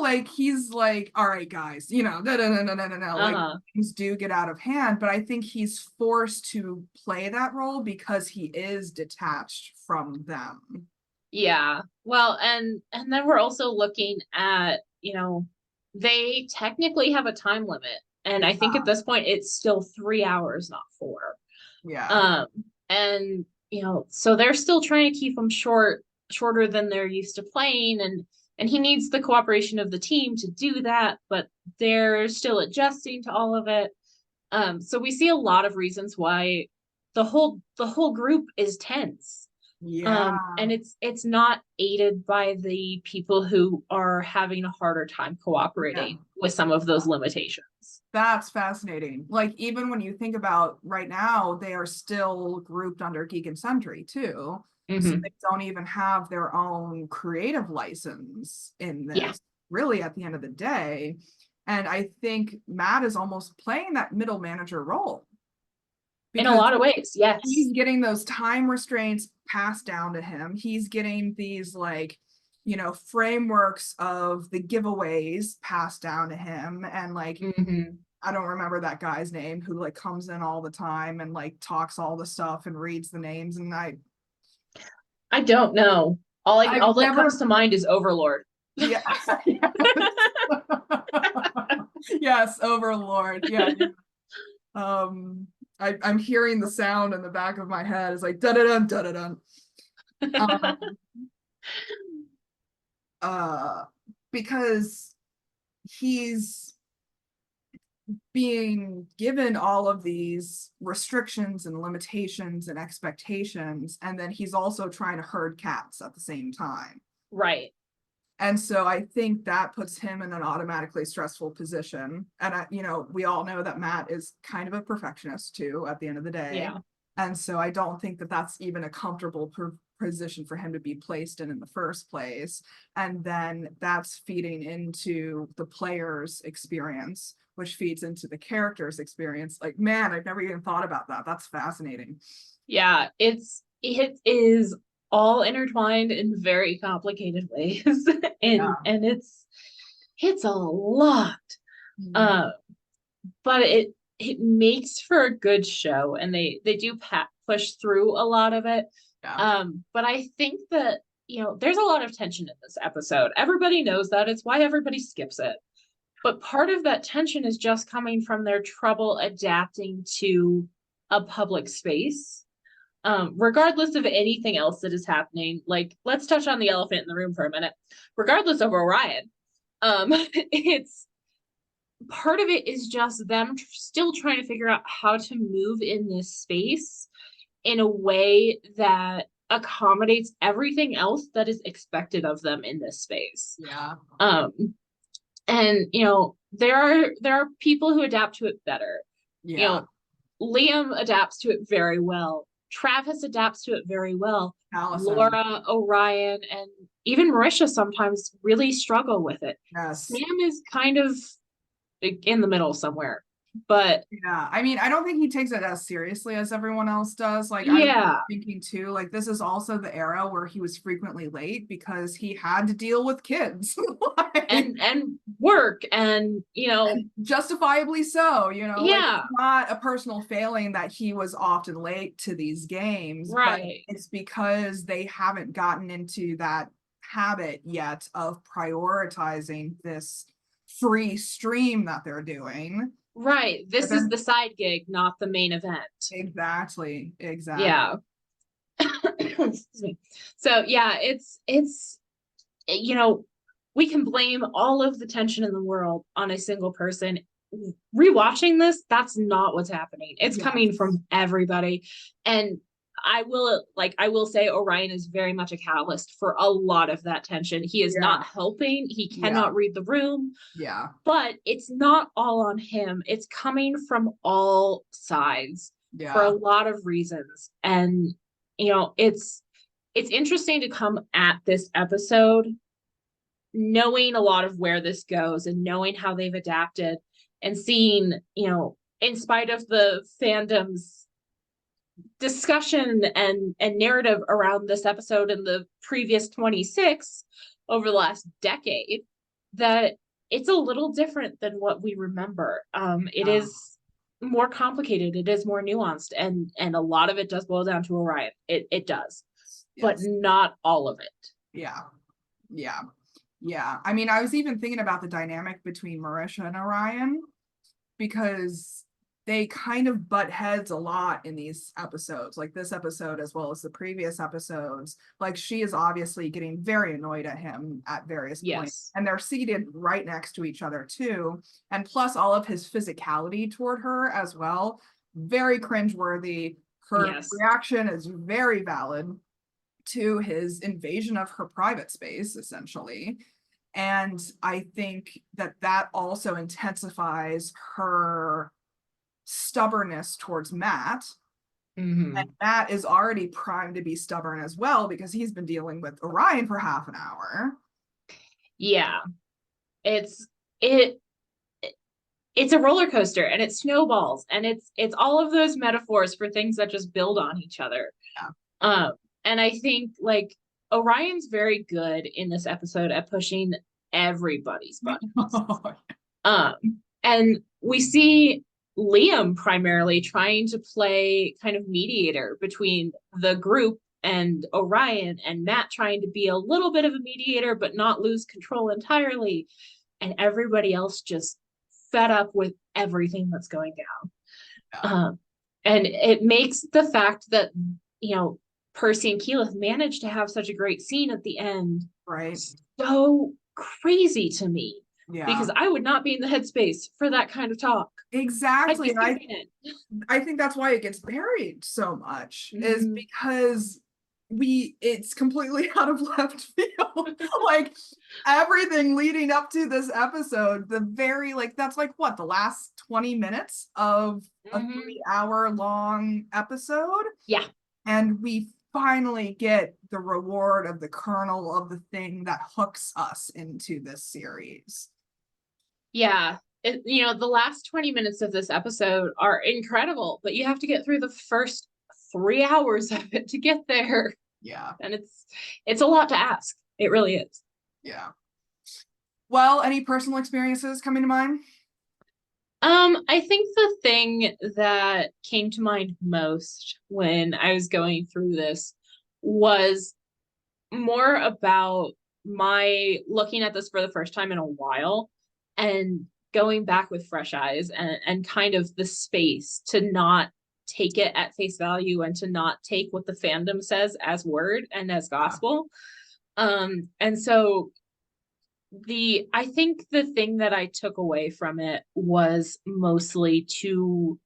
Like he's like, all right, guys, no, no, no, no, no, no, no. Like Uh-huh. things do get out of hand, but I think he's forced to play that role because he is detached from them. Yeah. Well, and then we're also looking at, they technically have a time limit. And I think at this point it's still 3 hours, not four. Yeah. Um, and so they're still trying to keep them shorter than they're used to playing, and he needs the cooperation of the team to do that, but they're still adjusting to all of it. So we see a lot of reasons why the whole group is tense. Yeah. And it's not aided by the people who are having a harder time Yeah. cooperating with some of those limitations. That's fascinating. Like, even when you think about right now, they are still grouped under Geek and Sundry too. So Hmm. they don't even have their own creative license in Yeah, this, really, at the end of the day. And I think Matt is almost playing that middle manager role in a because lot of ways, yes. he's getting those time restraints passed down to him. He's getting these, like, frameworks of the giveaways passed down to him. And, like, Hmm. I don't remember that guy's name who, like, comes in all the time and, like, talks all the stuff and reads the names. And I don't know. I've All that comes never, to mind is Overlord. yeah. Yes. Yes, Overlord. Yeah. Um, I'm hearing the sound in the back of my head. It's like da da dun da da dun. Um, uh, because he's being given all of these restrictions and limitations and expectations, and then he's also trying to herd cats at the same time. Right. And so I think that puts him in an automatically stressful position. And we all know that Matt is kind of a perfectionist too at the end of the day. Yeah. And so I don't think that that's even a comfortable position for him to be placed in the first place. And then that's feeding into the player's experience, which feeds into the character's experience. Like, man, I've never even thought about that. That's fascinating. Yeah, it is all intertwined in very complicated ways. and Yeah. and it's a lot. Mhm. Uh, but it makes for a good show, and they do push through a lot of it. Yeah. But I think that, there's a lot of tension in this episode. Everybody knows that. It's why everybody skips it. But part of that tension is just coming from their trouble adapting to a public space. Regardless of anything else that is happening, like, let's touch on the elephant in the room for a minute. Regardless of Orion, it's part of it is just them still trying to figure out how to move in this space in a way that accommodates everything else that is expected of them in this space. Yeah. Um, and there are people who adapt to it better. You Yeah. know, Liam adapts to it very well. Travis adapts to it very well. Allison. Laura, Orion, and even Marisha sometimes really struggle with it. Yes. Sam is kind of in the middle somewhere. But Yeah, I mean, I don't think he takes it as seriously as everyone else does. Like, I was yeah, thinking too, like, this is also the era where he was frequently late because he had to deal with kids. Like, and work and justifiably so, like, it's yeah, not a personal failing that he was often late to these games, but right. it's because they haven't gotten into that habit yet of prioritizing this free stream that they're doing. Right. But This is then the side gig, not the main event. exactly. Yeah. Excuse me. So yeah, it's you know, we can blame all of the tension in the world on a single person. Rewatching this, that's not what's happening. It's coming Yes. from everybody. And I will say Orion is very much a catalyst for a lot of that tension. He is Yeah. not helping. He Yeah. cannot read the room, Yeah. but it's not all on him. It's coming from all sides for a Yeah. lot of reasons. And it's interesting to come at this episode knowing a lot of where this goes and knowing how they've adapted and seeing, in spite of the fandom's discussion and narrative around this episode and the previous 26 over the last decade, that it's a little different than what we remember. It Yeah. is more complicated, it is more nuanced, and a lot of it does boil down to Orion. It does, but Yes. not all of it. Yeah. Yeah. Yeah. I mean, I was even thinking about the dynamic between Marisha and Orion because they kind of butt heads a lot in these episodes, like this episode as well as the previous episodes. Like, she is obviously getting very annoyed at him at various points, Yes. and they're seated right next to each other too. And plus all of his physicality toward her as well, very cringeworthy. Her Yes. reaction is very valid to his invasion of her private space, essentially. And I think that that also intensifies her stubbornness towards Matt. And Hmm. Matt is already primed to be stubborn as well because he's been dealing with Orion for half an hour. Yeah. It's it it's a roller coaster and it snowballs and it's all of those metaphors for things that just build on each other. Yeah. Um, and I think like Orion's very good in this episode at pushing everybody's buttons. Um, and we see Liam primarily trying to play kind of mediator between the group and Orion, and Matt trying to be a little bit of a mediator but not lose control entirely, and everybody else just fed up with everything that's going down. Yeah. And it makes the fact that, Percy and Keyleth managed to have such a great scene at the end Right. so crazy to me, Yeah. because I would not be in the headspace for that kind of talk. I'd Exactly. be And skipping it. I think that's why it gets buried so much, is Mhm. because it's completely out of left field. Like, everything leading up to this episode, the very, like, that's like what, the last 20 minutes of a Mhm. 3 hour long episode, Yeah. and we finally get the reward of the kernel of the thing that hooks us into this series. Yeah. The last 20 minutes of this episode are incredible, but you have to get through the first 3 hours of it to get there. Yeah. And it's a lot to ask. It really is. Yeah. Well, any personal experiences coming to mind? I think the thing that came to mind most when I was going through this was more about my looking at this for the first time in a while and going back with fresh eyes and kind of the space to not take it at face value and to not take what the fandom says as word and as gospel. And so I think the thing that I took away from it was mostly to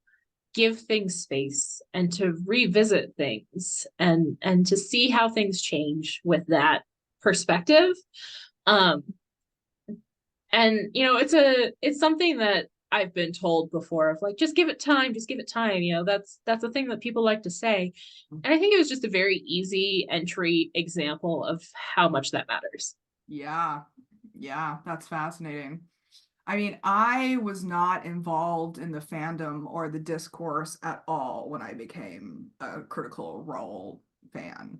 give things space and to revisit things and to see how things change with that perspective. Um, And it's something that I've been told before of like, just give it time, just give it time. That's a thing that people like to say. And I think it was just a very easy entry example of how much that matters. Yeah. Yeah, that's fascinating. I mean, I was not involved in the fandom or the discourse at all when I became a Critical Role fan.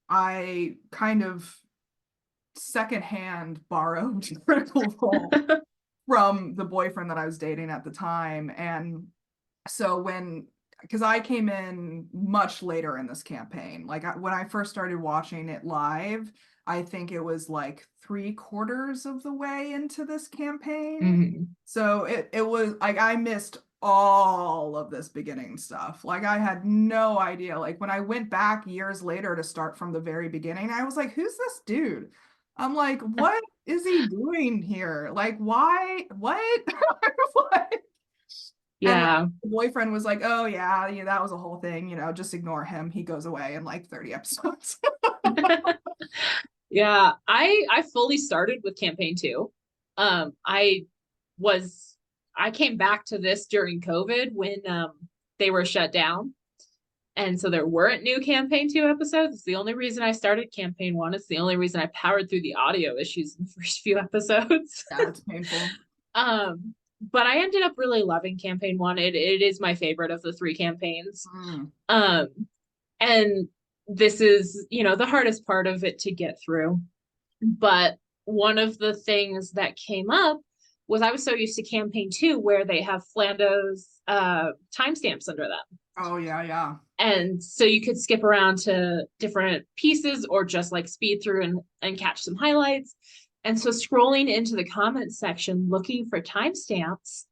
I kind of secondhand borrowed Critical Role from the boyfriend that I was dating at the time. And so because I came in much later in this campaign, like when I first started watching it live, I think it was like 3/4 of the way into this campaign. Mhm. So it was like I missed all of this beginning stuff. Like I had no idea. Like when I went back years later to start from the very beginning, I was like, who's this dude? I'm like, what is he doing here? Like, why? What? I was like, and like, Yeah. the boyfriend was like, oh yeah, that was a whole thing, just ignore him. He goes away in like 30 episodes. Yeah, I fully started with campaign 2. I was I came back to this during COVID when they were shut down. And so there weren't new campaign 2 episodes. It's the only reason I started campaign 1. It's the only reason I powered through the audio issues in the first few episodes. Yeah, it's painful. But I ended up really loving campaign 1. It is my favorite of the 3 campaigns. Mm. Um, and this is, the hardest part of it to get through. But one of the things that came up was I was so used to campaign 2 where they have Flando's timestamps under them. Oh yeah, yeah. And so you could skip around to different pieces or just like speed through and catch some highlights. And so scrolling into the comments section looking for timestamps,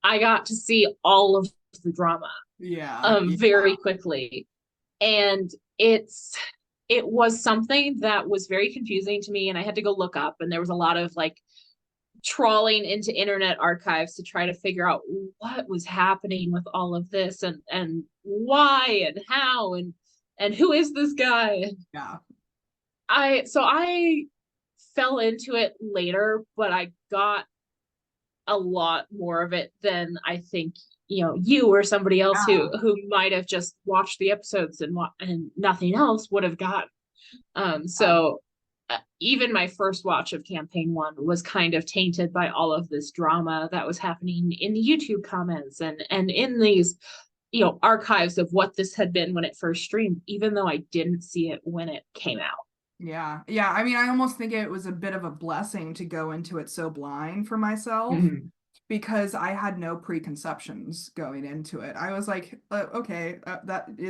I got to see all of the drama Yeah, yeah. very quickly. And it was something that was very confusing to me, and I had to go look up, and there was a lot of like trawling into internet archives to try to figure out what was happening with all of this and why and how and who is this guy. Yeah. I fell into it later, but I got a lot more of it than I think you or somebody else Yeah. who might have just watched the episodes and nothing else would have got. So even my first watch of campaign 1 was kind of tainted by all of this drama that was happening in the YouTube comments and in these archives of what this had been when it first streamed, even though I didn't see it when it came out. Yeah. Yeah. I mean, I almost think it was a bit of a blessing to go into it so blind for myself Mhm. because I had no preconceptions going into it. I was like, okay,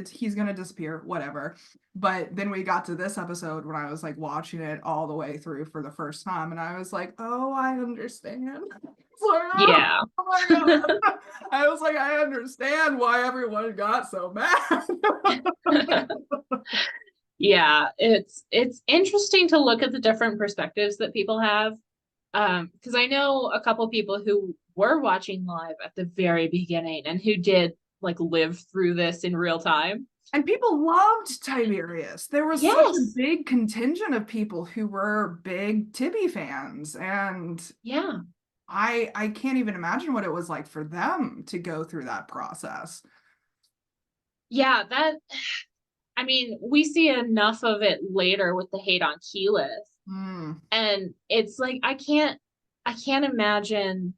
he's gonna disappear, whatever. But then we got to this episode when I was like watching it all the way through for the first time, and I was like, oh, I understand. It's like, Yeah. oh my God. I was like, I understand why everyone got so mad. Yeah, it's interesting to look at the different perspectives that people have. Because I know a couple people who were watching live at the very beginning and who did like live through this in real time. And people loved Tiberius. There was such a Yes. big contingent of people who were big Tibby fans, and Yeah. I can't even imagine what it was like for them to go through that process. Yeah, I mean, we see enough of it later with the hate on Keyleth. Mm, And it's like I can't imagine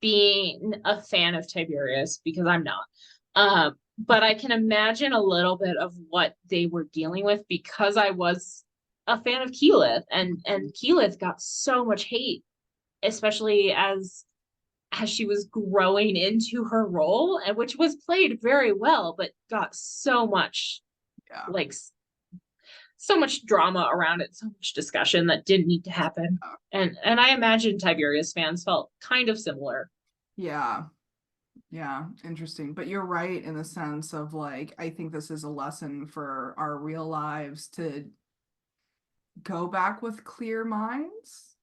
being a fan of Tiberius because I'm not. But I can imagine a little bit of what they were dealing with because I was a fan of Keyleth and Keyleth got so much hate, especially as she was growing into her role, and which was played very well, but got so much yeah. like so much drama around it, so much discussion that didn't need to happen. And I imagine Tiberius fans felt kind of similar. Yeah. Yeah, interesting. But you're right in the sense of like, I think this is a lesson for our real lives to go back with clear minds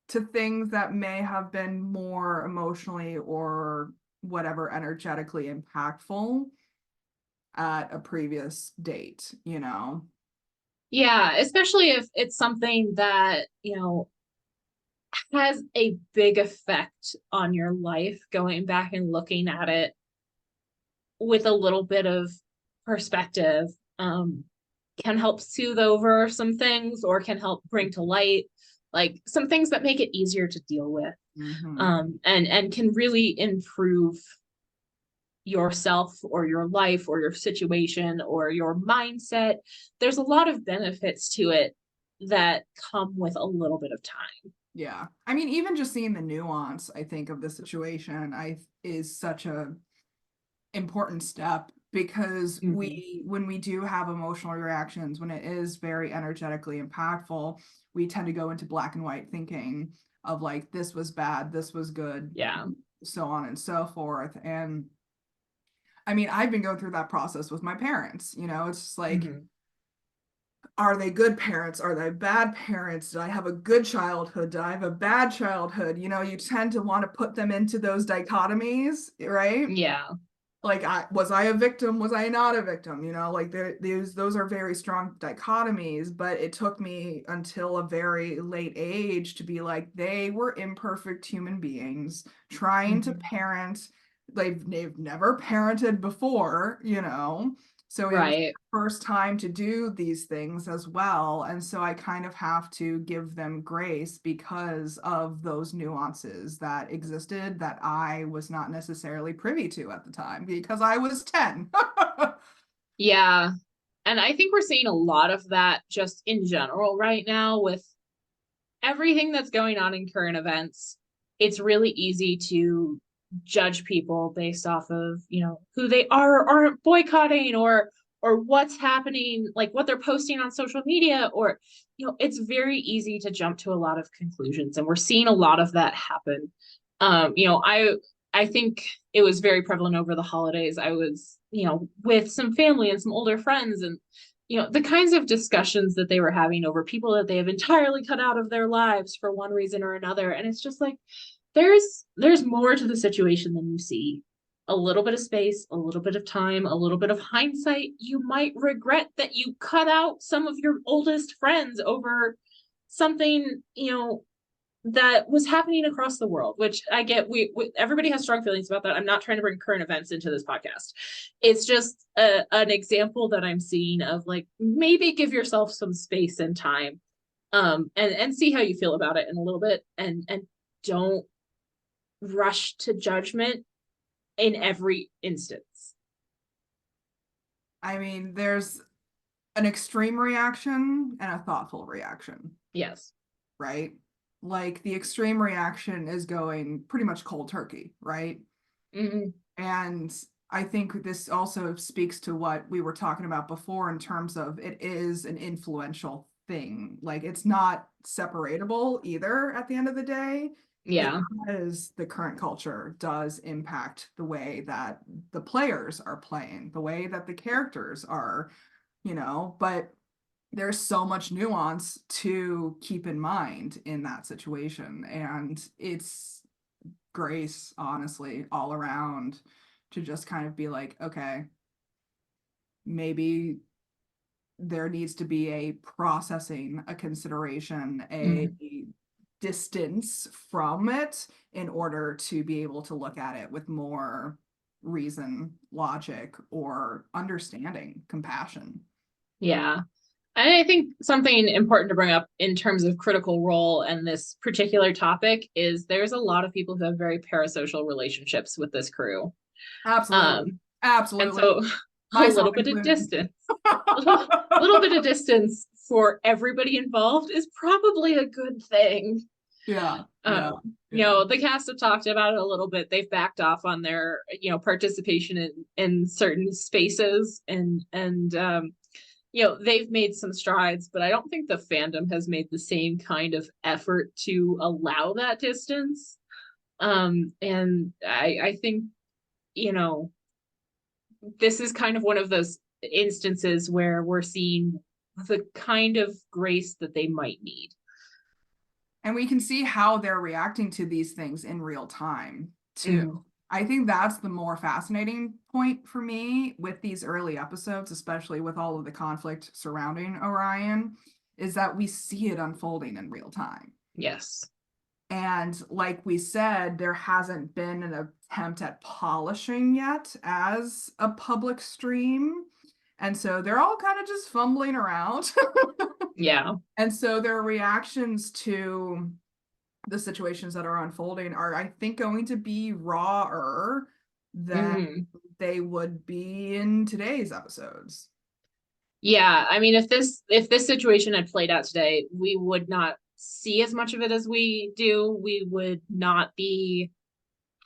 to things that may have been more emotionally or whatever energetically impactful at a previous date. Yeah, especially if it's something that, has a big effect on your life, going back and looking at it with a little bit of perspective, can help soothe over some things, or can help bring to light like some things that make it easier to deal with, and can really improve yourself or your life or your situation or your mindset. There's a lot of benefits to it that come with a little bit of time. Yeah. I mean, even just seeing the nuance, I think, of the situation is such a important step, because when we do have emotional reactions, when it is very energetically impactful, we tend to go into black and white thinking of like, this was bad, this was good, Yeah. so on and so forth. And I mean, I've been going through that process with my parents. It's just like, are they good parents? Are they bad parents? Did I have a good childhood? Did I have a bad childhood? You tend to want to put them into those dichotomies, right? Yeah. Like, was I a victim? Was I not a victim? Like those are very strong dichotomies, but it took me until a very late age to be like, they were imperfect human beings trying to parent. They've never parented before, so it was Right. first time to do these things as well. And so I kind of have to give them grace because of those nuances that existed that I was not necessarily privy to at the time because I was 10. Yeah. And I think we're seeing a lot of that just in general right now with everything that's going on in current events. It's really easy to judge people based off of, who they are or aren't boycotting, or what's happening, like what they're posting on social media, or it's very easy to jump to a lot of conclusions, and we're seeing a lot of that happen. I think it was very prevalent over the holidays. I was, with some family and some older friends, and the kinds of discussions that they were having over people that they have entirely cut out of their lives for one reason or another. And it's just like, there's more to the situation than you see. A little bit of space, a little bit of time, a little bit of hindsight. You might regret that you cut out some of your oldest friends over something, that was happening across the world, which I get. Everybody has strong feelings about that. I'm not trying to bring current events into this podcast. It's just an example that I'm seeing of like, maybe give yourself some space and time, and see how you feel about it in a little bit, and don't rush to judgment in every instance. I mean, there's an extreme reaction and a thoughtful reaction. Yes. Right? Like the extreme reaction is going pretty much cold turkey, right? And I think this also speaks to what we were talking about before in terms of it is an influential thing. Like it's not separatable either at the end of the day. Yeah. Because the current culture does impact the way that the players are playing, the way that the characters are, but there's so much nuance to keep in mind in that situation. And it's grace, honestly, all around to just kind of be like, okay, maybe there needs to be a processing, a consideration, a distance from it in order to be able to look at it with more reason, logic, or understanding, compassion. Yeah. And I think something important to bring up in terms of critical role and this particular topic is there's a lot of people who have very parasocial relationships with this crew. Absolutely. And Absolutely. so a Myself little bit of included. distance, little bit of distance for everybody involved is probably a good thing. Yeah. The cast have talked about it a little bit. They've backed off on their, participation in certain spaces, and they've made some strides, but I don't think the fandom has made the same kind of effort to allow that distance. And I think, this is kind of one of those instances where we're seeing the kind of grace that they might need. And we can see how they're reacting to these things in real time too. I think that's the more fascinating point for me with these early episodes, especially with all of the conflict surrounding Orion, is that we see it unfolding in real time. Yes. And like we said, there hasn't been an attempt at polishing yet as a public stream. And so they're all kind of just fumbling around. Yeah. And so their reactions to the situations that are unfolding are, I think, going to be rawer than they would be in today's episodes. Yeah, I mean, if this situation had played out today, we would not see as much of it as we do. We would not be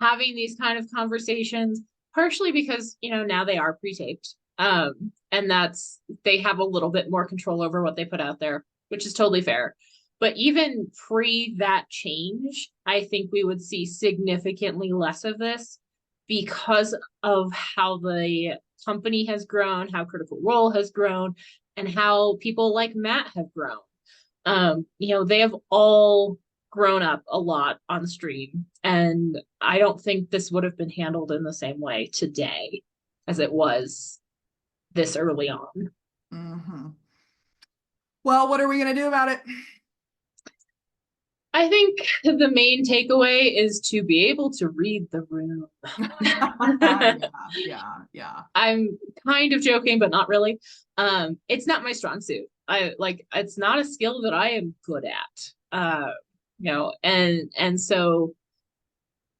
having these kind of conversations, partially because, you know, now they are pre-taped. And that's they have a little bit more control over what they put out there, which is totally fair. But even pre that change, I think we would see significantly less of this because of how the company has grown, how Critical Role has grown, and how people like Matt have grown. You know, they have all grown up a lot on stream, and I don't think this would have been handled in the same way today as it was this early on. Mm-hmm. Well, what are we going to do about it? I think the main takeaway is to be able to read the room. Yeah. I'm kind of joking, but not really. It's not my strong suit. It's not a skill that I am good at. You know, and so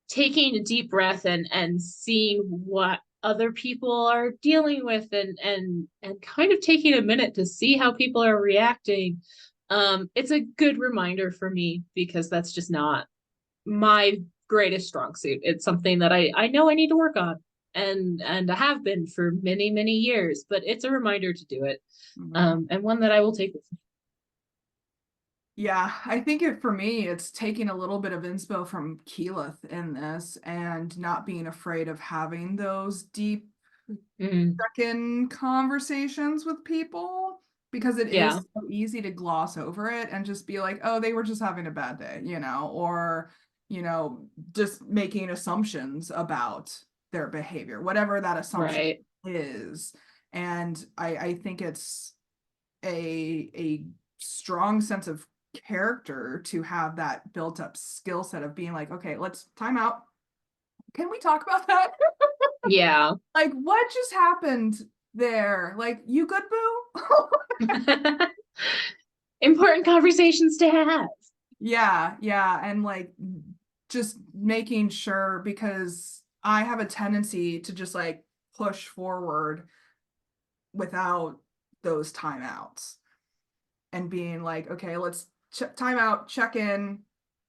taking a deep breath and seeing what other people are dealing with and kind of taking a minute to see how people are reacting. It's a good reminder for me because that's just not my greatest strong suit. It's something that I know I need to work on and I have been for many, many years, but it's a reminder to do it. And one that I will take with me. Yeah, I think for me, it's taking a little bit of inspo from Keyleth in this and not being afraid of having those deep second conversations with people, because it Yeah, is so easy to gloss over it and just be like, oh, they were just having a bad day, or, just making assumptions about their behavior, whatever that assumption right. is. And I think it's a strong sense of character to have that built up skill set of being like, okay, let's time out. Can we talk about that? Yeah. Like, what just happened there? Like, you good, boo? Important conversations to have. Yeah. And like, just making sure, because I have a tendency to just like push forward without those timeouts and being like, okay, let's time out, check in.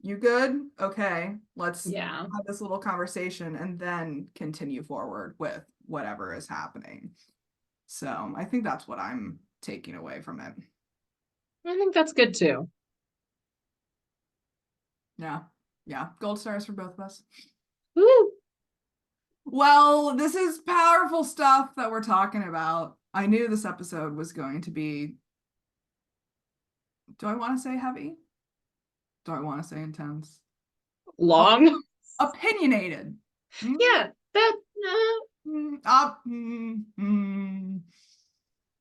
You good? Okay, let's Yeah. have this little conversation and then continue forward with whatever is happening. So I think that's what I'm taking away from it. I think that's good too. Yeah. Gold stars for both of us. Woo! Well, this is powerful stuff that we're talking about. I knew this episode was going to be, do I want to say heavy? Do I want to say intense? Long. Opinionated. Yeah, that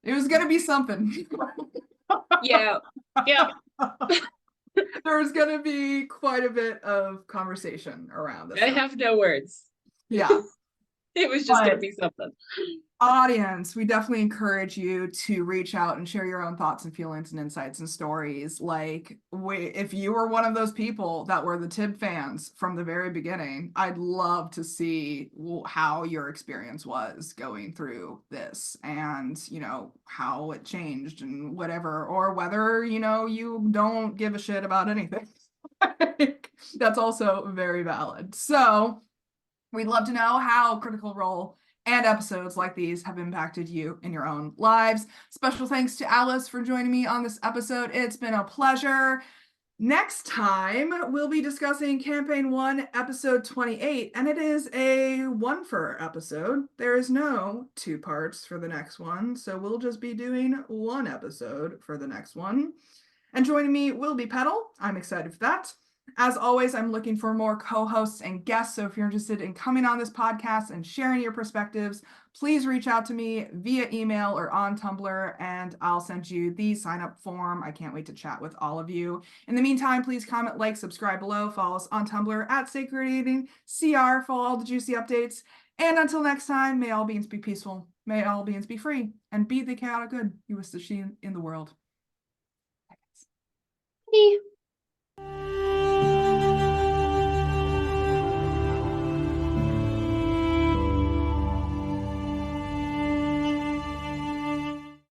It was gonna be something. yeah. Yeah. There was gonna be quite a bit of conversation around this I stuff. have no words. Yeah. It was just gonna be something. Audience, we definitely encourage you to reach out and share your own thoughts and feelings and insights and stories. Like, if you were one of those people that were the Tib fans from the very beginning, I'd love to see how your experience was going through this and, how it changed and whatever, or whether, you don't give a shit about anything. That's also very valid. So we'd love to know how Critical Role and episodes like these have impacted you in your own lives. Special thanks to Alice for joining me on this episode. It's been a pleasure. Next time, we'll be discussing Campaign 1, Episode 28, and it is a one-for episode. There is no 2 parts for the next one, so we'll just be doing 1 episode for the next one. And joining me will be Petal. I'm excited for that. As always, I'm looking for more co-hosts and guests. So if you're interested in coming on this podcast and sharing your perspectives, please reach out to me via email or on Tumblr, and I'll send you the sign up form. I can't wait to chat with all of you. In the meantime, please comment, like, subscribe below, follow us on Tumblr at Sacred Eating CR for all the juicy updates. And until next time, may all beings be peaceful, may all beings be free, and be the chaotic good you wish to see in the world. Bye.